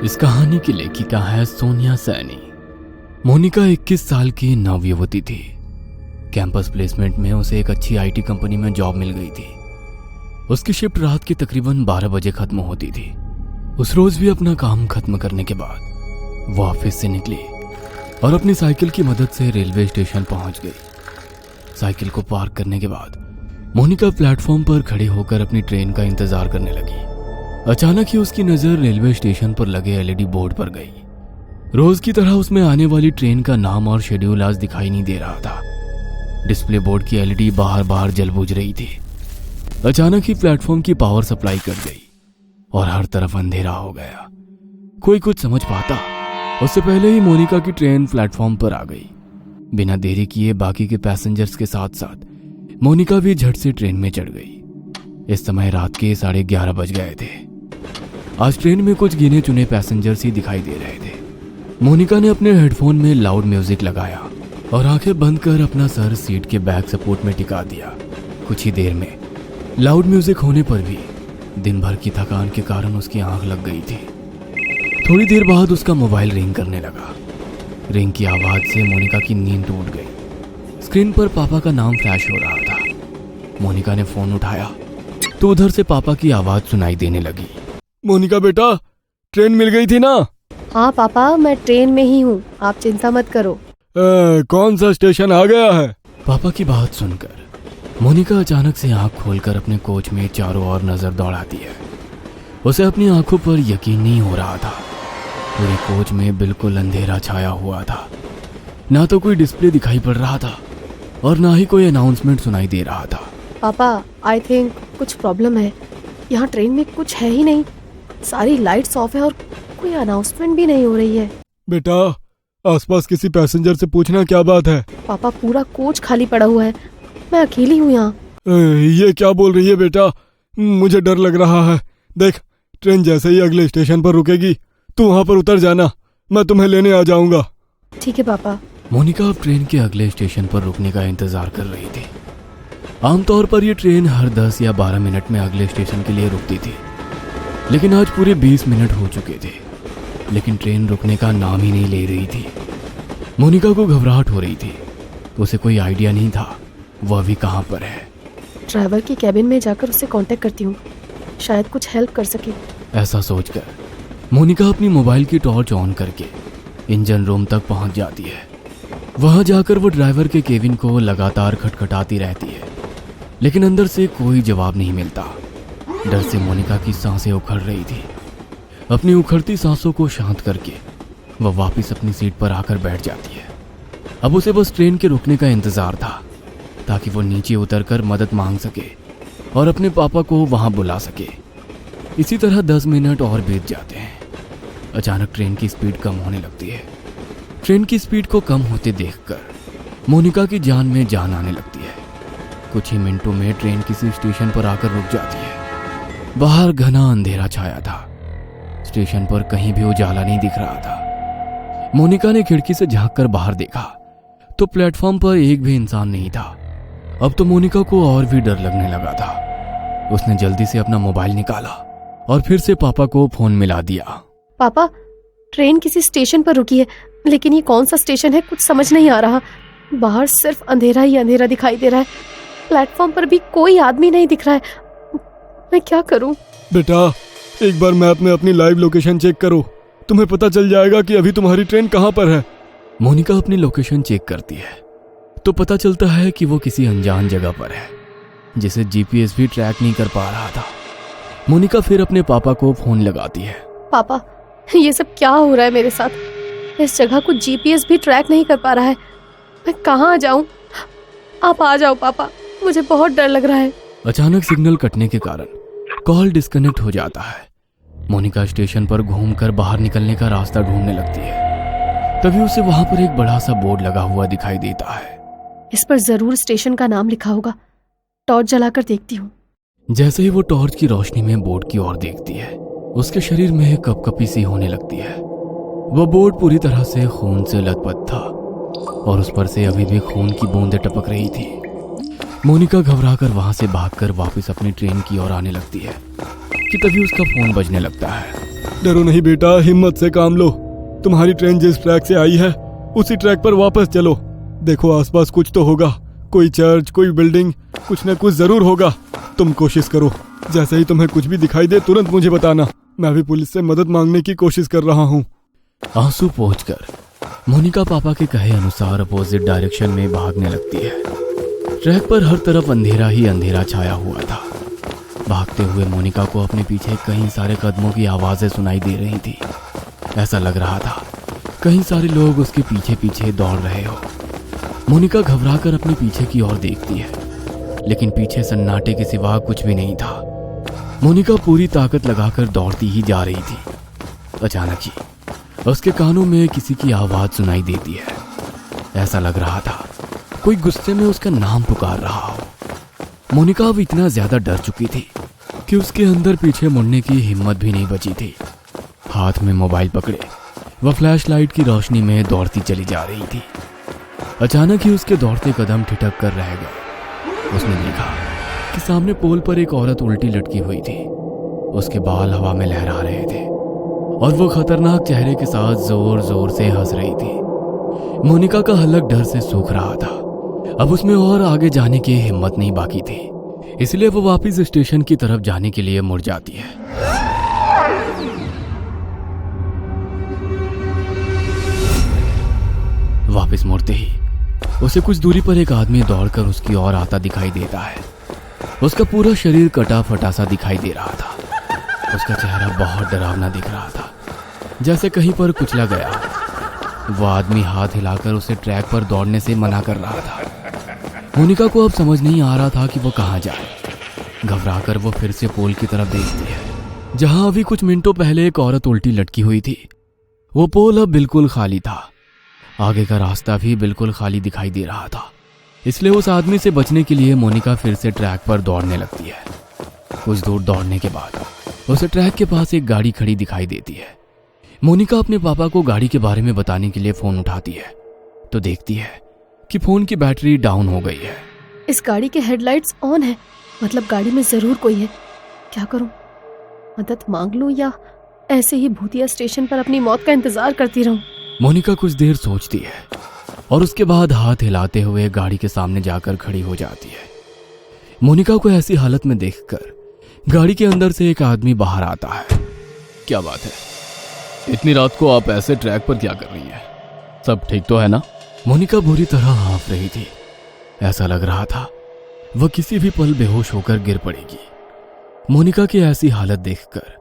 इस कहानी की लेखिका है सोनिया सैनी। मोनिका 21 साल की नवयुवती थी। कैंपस प्लेसमेंट में उसे एक अच्छी आईटी कंपनी में जॉब मिल गई थी। उसकी शिफ्ट रात की तकरीबन 12 बजे खत्म होती थी। उस रोज भी अपना काम खत्म करने के बाद वो ऑफिस से निकली और अपनी साइकिल की मदद से रेलवे स्टेशन पहुंच गई। साइकिल को पार्क करने के बाद मोनिका प्लेटफॉर्म पर खड़ी होकर अपनी ट्रेन का इंतजार करने लगी। अचानक ही उसकी नजर रेलवे स्टेशन पर लगे एलईडी बोर्ड पर गई। रोज की तरह उसमें आने वाली ट्रेन का नाम और शेड्यूल आज दिखाई नहीं दे रहा था। डिस्प्ले बोर्ड की एलईडी बाहर बाहर जल बुझ रही थी। अचानक ही प्लेटफॉर्म की पावर सप्लाई कट गई और हर तरफ अंधेरा हो गया। कोई कुछ समझ पाता उससे पहले ही मोनिका की ट्रेन प्लेटफॉर्म पर आ गई। बिना देरी किए बाकी के पैसेंजर्स के साथ साथ मोनिका भी झट से ट्रेन में चढ़ गई। इस समय रात के 11:30 बज गए थे। आज ट्रेन में कुछ गिने चुने पैसेंजर्स ही दिखाई दे रहे थे। मोनिका ने अपने हेडफोन में लाउड म्यूजिक लगाया और आंखें बंद कर अपना सर सीट के बैक सपोर्ट में टिका दिया। कुछ ही देर में लाउड म्यूजिक होने पर भी दिन भर की थकान के कारण उसकी आंख लग गई थी। थोड़ी देर बाद उसका मोबाइल रिंग करने लगा। रिंग की आवाज से मोनिका की नींद टूट गई। स्क्रीन पर पापा का नाम फ्लैश हो रहा था। मोनिका ने फोन उठाया तो उधर से पापा की आवाज सुनाई देने लगी। मोनिका बेटा, ट्रेन मिल गई थी ना? हाँ पापा, मैं ट्रेन में ही हूँ, आप चिंता मत करो। कौन सा स्टेशन आ गया है? पापा की बात सुनकर मोनिका अचानक से आंख खोलकर अपने कोच में चारों ओर नजर दौड़ाती है। उसे अपनी आंखों पर यकीन नहीं हो रहा था। पूरे कोच में बिल्कुल अंधेरा छाया हुआ था। ना तो कोई डिस्प्ले दिखाई पड़ रहा था और ना ही कोई अनाउंसमेंट सुनाई दे रहा था। पापा, आई थिंक कुछ प्रॉब्लम है। यहाँ ट्रेन में कुछ है ही नहीं। सारी लाइट्स ऑफ है और कोई अनाउंसमेंट भी नहीं हो रही है। बेटा, आसपास किसी पैसेंजर से पूछना क्या बात है। पापा, पूरा कोच खाली पड़ा हुआ है। मैं अकेली हूँ यहाँ। ये क्या बोल रही है बेटा? मुझे डर लग रहा है। देख, ट्रेन जैसे ही अगले स्टेशन पर रुकेगी तू वहाँ पर उतर जाना, मैं तुम्हें लेने आ जाऊंगा। ठीक है पापा। मोनिका अब ट्रेन के अगले स्टेशन पर रुकने का इंतजार कर रही थी। आमतौर पर यह ट्रेन हर 10 या 12 मिनट में अगले स्टेशन के लिए रुकती थी, लेकिन आज पूरे 20 मिनट हो चुके थे, लेकिन ट्रेन रुकने का नाम ही नहीं ले रही थी। मोनिका को घबराहट हो रही थी। उसे कोई आइडिया नहीं था वह अभी कहाँ पर है। ड्राइवर की कैबिन में जाकर उससे कांटेक्ट करती हूँ, शायद कुछ हेल्प कर सके। ऐसा सोचकर मोनिका अपनी मोबाइल की टॉर्च ऑन करके इंजन रूम तक पहुंच जाती है। वहां जाकर वो ड्राइवर के केबिन को लगातार खटखटाती रहती है, लेकिन अंदर से कोई जवाब नहीं मिलता। डर से मोनिका की सांसें उखड़ रही थी। अपनी उखड़ती सांसों को शांत करके वह वापस अपनी सीट पर आकर बैठ जाती है। अब उसे बस ट्रेन के रुकने का इंतजार था ताकि वो नीचे उतरकर मदद मांग सके और अपने पापा को वहां बुला सके। इसी तरह 10 मिनट और बीत जाते हैं। अचानक ट्रेन की स्पीड कम होने लगती है। ट्रेन की स्पीड को कम होते देखकर मोनिका की जान में जान आने लगती है। कुछ ही मिनटों में ट्रेन किसी स्टेशन पर आकर रुक जाती है। बाहर घना अंधेरा छाया था। स्टेशन पर कहीं भी उजाला नहीं दिख रहा था। मोनिका ने खिड़की से झांककर बाहर देखा तो प्लेटफॉर्म पर एक भी इंसान नहीं था। अब तो मोनिका को और भी डर लगने लगा था। उसने जल्दी से अपना मोबाइल निकाला और फिर से पापा को फोन मिला दिया। पापा, ट्रेन किसी स्टेशन पर रुकी है, लेकिन ये कौन सा स्टेशन है कुछ समझ नहीं आ रहा। बाहर सिर्फ अंधेरा ही अंधेरा दिखाई दे रहा है। प्लेटफॉर्म पर भी कोई आदमी नहीं दिख रहा है। मैं क्या करूं? बेटा, एक बार मैप में अपनी लाइव लोकेशन चेक करो, तुम्हें पता चल जाएगा कि अभी तुम्हारी ट्रेन कहाँ पर है। मोनिका अपनी लोकेशन चेक करती है तो पता चलता है कि वो किसी अनजान जगह पर है जिसे जीपीएस भी ट्रैक नहीं कर पा रहा था। मोनिका फिर अपने पापा को फोन लगाती है। पापा, ये सब क्या हो रहा है मेरे साथ? इस जगह को जीपीएस भी ट्रैक नहीं कर पा रहा है। मैं कहाँ जाऊं? आप आ जाओ पापा, मुझे बहुत डर लग रहा है। अचानक सिग्नल कटने के कारण कॉल डिस्कनेक्ट हो जाता है। मोनिका स्टेशन पर घूमकर बाहर निकलने का रास्ता ढूंढने लगती है। तभी उसे वहां पर एक बड़ा सा बोर्ड लगा हुआ दिखाई देता है। इस पर जरूर स्टेशन का नाम लिखा होगा। टॉर्च जलाकर देखती हूँ। जैसे ही वो टॉर्च की रोशनी में बोर्ड की ओर देखती है, उसके शरीर में कपकपी सी होने लगती है। वह बोर्ड पूरी तरह से खून से लथपथ था और उस पर से अभी भी खून की बूंदें टपक रही थी। मोनिका घबराकर वहां से भागकर वापस अपनी ट्रेन की ओर आने लगती है कि तभी उसका फोन बजने लगता है। डरो नहीं बेटा, हिम्मत से काम लो। तुम्हारी ट्रेन जिस ट्रैक से आई है उसी ट्रैक पर वापस चलो। देखो आसपास कुछ तो होगा, कोई चर्च, कोई बिल्डिंग, कुछ न कुछ जरूर होगा। तुम कोशिश करो, जैसे ही तुम्हें कुछ भी दिखाई दे तुरंत मुझे बताना। मैं भी पुलिस से मदद मांगने की कोशिश कर रहा हूँ। आंसू पोंछकर मोनिका पापा के कहे अनुसार अपोजिट डायरेक्शन में भागने लगती है। ट्रैक पर हर तरफ अंधेरा ही अंधेरा छाया हुआ था। भागते हुए मोनिका को अपने पीछे कई सारे कदमों की आवाजें सुनाई दे रही थी। ऐसा लग रहा था कई सारे लोग उसके पीछे पीछे दौड़ रहे हो। मोनिका घबराकर अपने पीछे की ओर देखती है, लेकिन पीछे सन्नाटे के सिवा कुछ भी नहीं था। मोनिका पूरी ताकत लगाकर दौड़ती ही जा रही थी। अचानक ही उसके कानों में किसी की आवाज सुनाई देती है। ऐसा लग रहा था कोई गुस्से में उसका नाम पुकार रहा हो। मोनिका अब इतना ज्यादा डर चुकी थी कि उसके अंदर पीछे मुड़ने की हिम्मत भी नहीं बची थी। हाथ में मोबाइल पकड़े वह फ्लैशलाइट की रोशनी में दौड़ती चली जा रही थी। अचानक ही उसके दौड़ते कदम ठिठक कर रह गए। उसने देखा कि सामने पोल पर एक औरत उल्टी लटकी हुई थी। उसके बाल हवा में लहरा रहे थे और वो खतरनाक चेहरे के साथ जोर जोर से हंस रही थी। मोनिका का हलक डर से सूख रहा था। अब उसमें और आगे जाने की हिम्मत नहीं बाकी थी, इसलिए वो वापस स्टेशन की तरफ जाने के लिए मुड़ जाती है। वापस मुड़ते ही उसे कुछ दूरी पर एक आदमी दौड़कर उसकी ओर आता दिखाई देता है। उसका पूरा शरीर कटा फटा सा दिखाई दे रहा था। उसका चेहरा बहुत डरावना दिख रहा था, जैसे कहीं पर कुचला गया। वो आदमी हाथ हिलाकर उसे ट्रैक पर दौड़ने से मना कर रहा था। मोनिका को अब समझ नहीं आ रहा था कि वो कहाँ जाए। घबराकर वो फिर से पोल की तरफ देखती है, जहां अभी कुछ मिनटों पहले एक औरत उल्टी लटकी हुई थी। वो पोल अब बिल्कुल खाली था। आगे का रास्ता भी बिल्कुल खाली दिखाई दे रहा था, इसलिए उस आदमी से बचने के लिए मोनिका फिर से ट्रैक पर दौड़ने लगती है। कुछ दूर दौड़ने के बाद उसे ट्रैक के पास एक गाड़ी खड़ी दिखाई देती है। मोनिका अपने पापा को गाड़ी के बारे में बताने के लिए फोन उठाती है तो देखती है कि फोन की बैटरी डाउन हो गई है। इस गाड़ी के हेडलाइट्स ऑन है, मतलब गाड़ी में जरूर कोई है। क्या करूं? मदद मांग लूं या ऐसे ही भूतिया स्टेशन पर अपनी मौत का इंतजार करती रहूं? मोनिका कुछ देर सोचती है और उसके बाद हाथ हिलाते हुए गाड़ी के सामने जाकर खड़ी हो जाती है। मोनिका को ऐसी हालत में देखकर गाड़ी के अंदर से एक आदमी बाहर आता है। क्या बात है, इतनी रात को आप ऐसे ट्रैक पर क्या कर रही हैं? सब ठीक तो है ना? मोनिका बुरी तरह हाँफ रही थी। ऐसा लग रहा था वह किसी भी पल बेहोश होकर गिर पड़ेगी। मोनिका की ऐसी हालत देखकर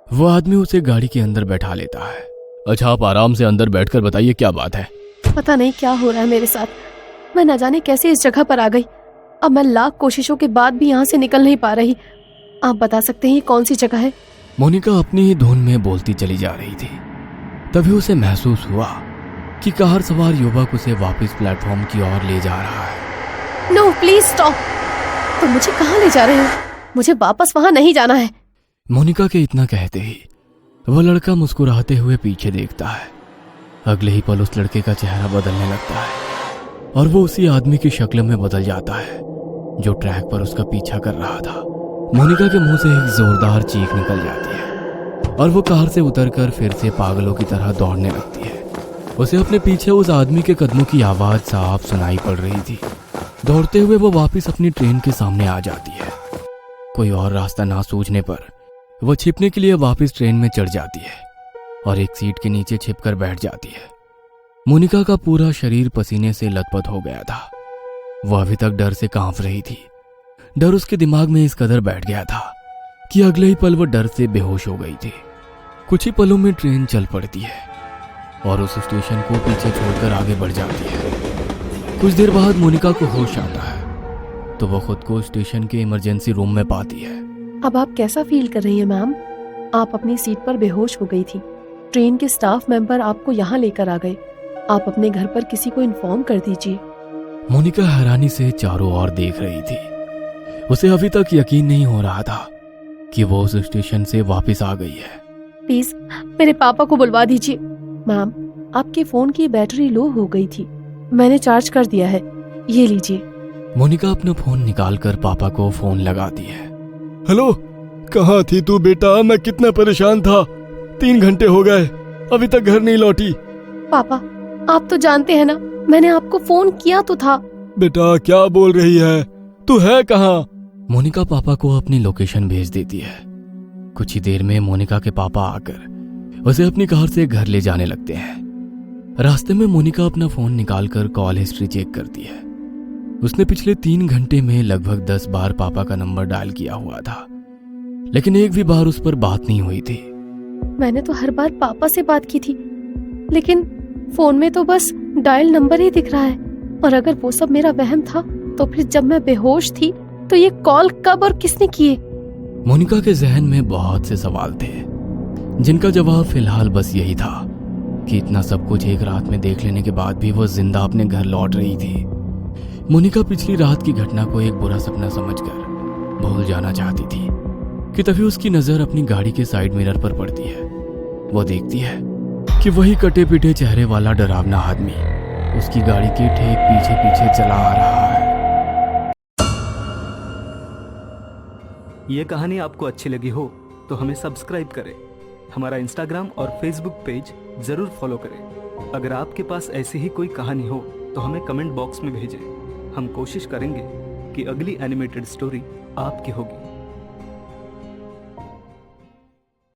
वह आदमी उसे गाड़ी के अंदर बैठा लेता है। अच्छा, आप आराम से अंदर बैठकर बताइए क्या बात है। पता नहीं क्या हो रहा है मेरे साथ। मैं न जाने कैसे इस जगह पर आ गई। अब मैं लाख कोशिशों के बाद भी यहाँ से निकल नहीं पा रही। आप बता सकते हैं ये कौन सी जगह है? मोनिका अपनी ही धुन में बोलती चली जा रही थी। तभी उसे महसूस हुआ कि कार सवार युवक उसे वापस प्लेटफॉर्म की ओर ले जा रहा है। No please stop. तुम मुझे कहाँ ले जा रहे हो? मुझे वापस वहां नहीं जाना है। मोनिका के इतना कहते ही वह लड़का मुस्कुराते हुए पीछे देखता है। अगले ही पल उस लड़के का चेहरा बदलने लगता है और वो उसी आदमी की शक्ल में बदल जाता है जो ट्रैक पर उसका पीछा कर रहा था। मोनिका के मुंह से एक जोरदार चीख निकल जाती है और वो कार से उतरकर फिर से पागलों की तरह दौड़ने लगती है। उसे अपने पीछे उस आदमी के कदमों की आवाज साफ सुनाई पड़ रही थी। दौड़ते हुए वो वापस अपनी ट्रेन के सामने आ जाती है। कोई और रास्ता ना सूझने पर वो छिपने के लिए वापस ट्रेन में चढ़ जाती है और एक सीट के नीचे छिपकर बैठ जाती है। मोनिका का पूरा शरीर पसीने से लथपथ हो गया था। वह अभी तक डर से कांप रही थी। डर उसके दिमाग में इस कदर बैठ गया था कि अगले ही पल वो डर से बेहोश हो गई थी। कुछ ही पलों में ट्रेन चल पड़ती है और उस स्टेशन को पीछे छोड़कर आगे बढ़ जाती है। कुछ देर बाद मोनिका को होश आता है तो वो खुद को स्टेशन के इमरजेंसी रूम में पाती है। अब आप कैसा फील कर रही हैं मैम? आप अपनी सीट पर बेहोश हो गई थी। ट्रेन के स्टाफ मेंबर आपको यहाँ लेकर आ गए। आप अपने घर पर किसी को इन्फॉर्म कर दीजिए। मोनिका हैरानी से चारों ओर देख रही थी। उसे अभी तक यकीन नहीं हो रहा था कि वो उस स्टेशन से वापस आ गई है। प्लीज मेरे पापा को बुलवा दीजिए। मैम, आपके फोन की बैटरी लो हो गई थी, मैंने चार्ज कर दिया है, ये लीजिए। मोनिका अपना फोन निकालकर पापा को फोन लगाती है। हेलो, कहाँ थी तू बेटा? मैं कितना परेशान था। 3 घंटे हो गए, अभी तक घर नहीं लौटी। पापा, आप तो जानते हैं ना, मैंने आपको फोन किया तो था। बेटा क्या बोल रही है, तू है कहाँ? मोनिका पापा को अपनी लोकेशन भेज देती है। कुछ ही देर में मोनिका के पापा आकर उसे अपनी कार से घर ले जाने लगते हैं। रास्ते में मोनिका अपना फोन निकालकर कॉल हिस्ट्री चेक करती है। उसने पिछले 3 घंटे में लगभग 10 बार पापा का नंबर डायल किया हुआ था, लेकिन एक भी बार उस पर बात नहीं हुई थी। मैंने तो हर बार पापा से बात की थी, लेकिन फोन में तो बस डायल नंबर ही दिख रहा है। और अगर वो सब मेरा वहम था, तो फिर जब मैं बेहोश थी तो ये कॉल कब और किसने किए? मोनिका के जहन में बहुत से सवाल थे, जिनका जवाब फिलहाल बस यही था कि इतना सब कुछ एक रात में देख लेने के बाद भी वो जिंदा अपने घर लौट रही थी। मोनिका पिछली रात की घटना को एक बुरा सपना समझकर भूल जाना चाहती थी कि तभी उसकी नजर अपनी गाड़ी के साइड मिरर पर पड़ती है। वो देखती है कि वही कटे पिटे चेहरे वाला डरावना आदमी उसकी गाड़ी के ठीक पीछे पीछे चला आ रहा है। ये कहानी आपको अच्छी लगी हो तो हमें सब्सक्राइब करें, हमारा इंस्टाग्राम और फेसबुक पेज जरूर फॉलो करें। अगर आपके पास ऐसी ही कोई कहानी हो तो हमें कमेंट बॉक्स में भेजें। हम कोशिश करेंगे कि अगली एनिमेटेड स्टोरी आपकी होगी।